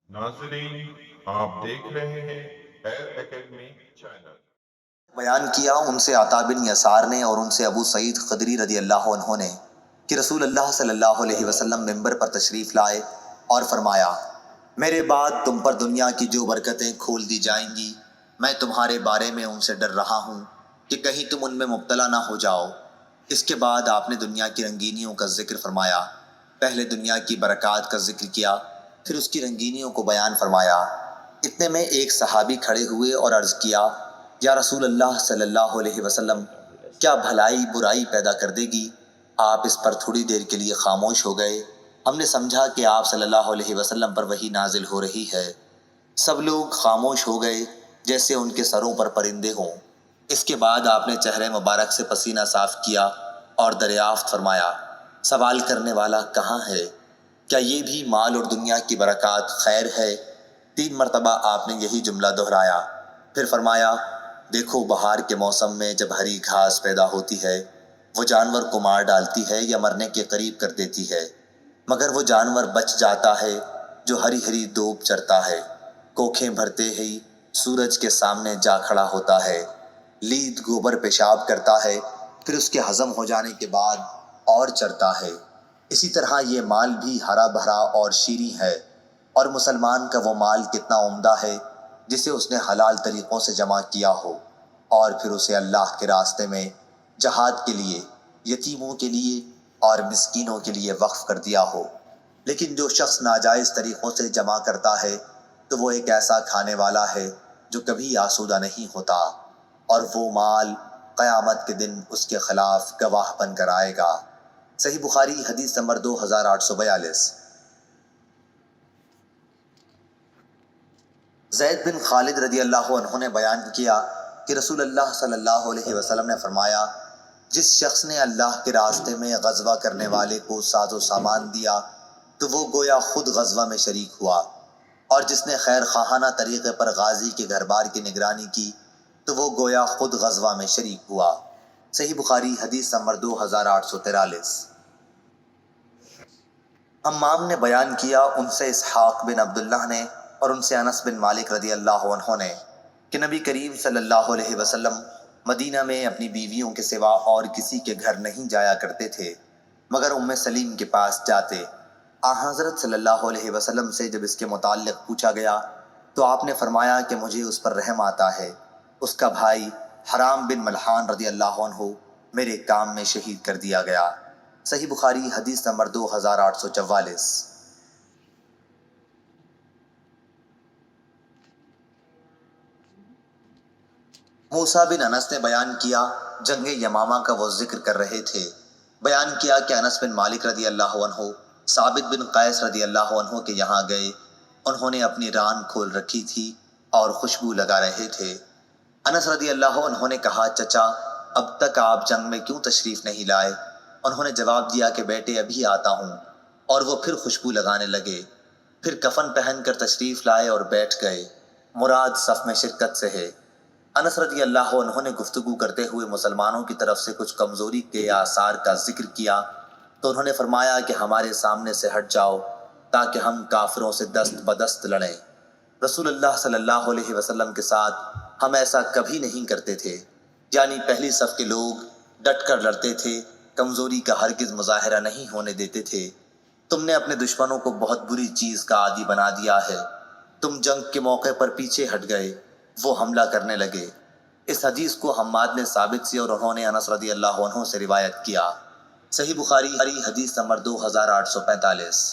ناظرین، آپ دیکھ رہے ہیں ایئر اکیڈمی چینل۔ بیان کیا ان سے عطا بن یسار نے اور ان سے ابو سعید خدری رضی اللہ عنہ نے کہ رسول اللہ صلی اللہ علیہ وسلم ممبر پر تشریف لائے اور فرمایا، میرے بعد تم پر دنیا کی جو برکتیں کھول دی جائیں گی، میں تمہارے بارے میں ان سے ڈر رہا ہوں کہ کہیں تم ان میں مبتلا نہ ہو جاؤ۔ اس کے بعد آپ نے دنیا کی رنگینیوں کا ذکر فرمایا۔ پہلے دنیا کی برکات کا ذکر کیا، پھر اس کی رنگینیوں کو بیان فرمایا۔ اتنے میں ایک صحابی کھڑے ہوئے اور عرض کیا، یا رسول اللہ صلی اللہ علیہ وسلم، کیا بھلائی برائی پیدا کر دے گی؟ آپ اس پر تھوڑی دیر کے لیے خاموش ہو گئے۔ ہم نے سمجھا کہ آپ صلی اللہ علیہ وسلم پر وحی نازل ہو رہی ہے۔ سب لوگ خاموش ہو گئے جیسے ان کے سروں پر پرندے ہوں۔ اس کے بعد آپ نے چہرے مبارک سے پسینہ صاف کیا اور دریافت فرمایا، سوال کرنے والا کہاں ہے؟ کیا یہ بھی مال اور دنیا کی برکات خیر ہے؟ 3 مرتبہ آپ نے یہی جملہ دہرایا، پھر فرمایا، دیکھو بہار کے موسم میں جب ہری گھاس پیدا ہوتی ہے، وہ جانور کو مار ڈالتی ہے یا مرنے کے قریب کر دیتی ہے، مگر وہ جانور بچ جاتا ہے جو ہری ہری دوب چرتا ہے، کوکھیں بھرتے ہی سورج کے سامنے جا کھڑا ہوتا ہے، لید گوبر پیشاب کرتا ہے، پھر اس کے ہضم ہو جانے کے بعد اور چرتا ہے۔ اسی طرح یہ مال بھی ہرا بھرا اور شیریں ہے، اور مسلمان کا وہ مال کتنا عمدہ ہے جسے اس نے حلال طریقوں سے جمع کیا ہو اور پھر اسے اللہ کے راستے میں جہاد کے لیے، یتیموں کے لیے اور مسکینوں کے لیے وقف کر دیا ہو۔ لیکن جو شخص ناجائز طریقوں سے جمع کرتا ہے تو وہ ایک ایسا کھانے والا ہے جو کبھی آسودہ نہیں ہوتا، اور وہ مال قیامت کے دن اس کے خلاف گواہ بن کر آئے گا۔ صحیح بخاری حدیث نمبر 2842۔ زید بن خالد رضی اللہ عنہ نے بیان کیا کہ رسول اللہ صلی اللہ علیہ وسلم نے فرمایا، جس شخص نے اللہ کے راستے میں غزوہ کرنے والے کو ساز و سامان دیا تو وہ گویا خود غزوہ میں شریک ہوا، اور جس نے خیر خواہانہ طریقے پر غازی کے گھر بار کی نگرانی کی تو وہ گویا خود غزوہ میں شریک ہوا۔ صحیح بخاری حدیث نمبر 2843۔ حمام نے بیان کیا ان سے اسحاق بن عبداللہ نے اور ان سے انس بن مالک رضی اللہ عنہ نے کہ نبی کریم صلی اللہ علیہ وسلم مدینہ میں اپنی بیویوں کے سوا اور کسی کے گھر نہیں جایا کرتے تھے مگر ام سلیم کے پاس جاتے۔ حضرت صلی اللہ علیہ وسلم سے جب اس کے متعلق پوچھا گیا تو آپ نے فرمایا کہ مجھے اس پر رحم آتا ہے، اس کا بھائی حرام بن ملحان رضی اللہ عنہ میرے کام میں شہید کر دیا گیا۔ صحیح بخاری حدیث نمبر 2844۔ موسیٰ بن انس نے بیان کیا جنگ یمامہ کا وہ ذکر کر رہے تھے۔ بیان کیا کہ انس بن مالک رضی اللہ عنہ ثابت بن قیس رضی اللہ عنہ کے یہاں گئے۔ انہوں نے اپنی ران کھول رکھی تھی اور خوشبو لگا رہے تھے۔ انس رضی اللہ عنہ نے کہا، چچا اب تک آپ جنگ میں کیوں تشریف نہیں لائے؟ انہوں نے جواب دیا کہ بیٹے ابھی آتا ہوں، اور وہ پھر خوشبو لگانے لگے، پھر کفن پہن کر تشریف لائے اور بیٹھ گئے۔ مراد صف میں شرکت سے ہے۔ انس رضی اللہ عنہ نے گفتگو کرتے ہوئے مسلمانوں کی طرف سے کچھ کمزوری کے آثار کا ذکر کیا تو انہوں نے فرمایا کہ ہمارے سامنے سے ہٹ جاؤ تاکہ ہم کافروں سے دست بدست لڑیں۔ رسول اللہ صلی اللہ علیہ وسلم کے ساتھ ہم ایسا کبھی نہیں کرتے تھے، یعنی پہلی صف کے لوگ ڈٹ کر لڑتے تھے، کمزوری کا ہرگز مظاہرہ نہیں ہونے دیتے تھے۔ تم نے اپنے دشمنوں کو بہت بری چیز کا عادی بنا دیا ہے۔ تم جنگ کے موقع پر پیچھے ہٹ گئے، وہ حملہ کرنے لگے۔ اس حدیث کو حماد نے ثابت سے اور انہوں نے انس رضی اللہ عنہ سے روایت کیا۔ صحیح بخاری حدیث نمبر 2845۔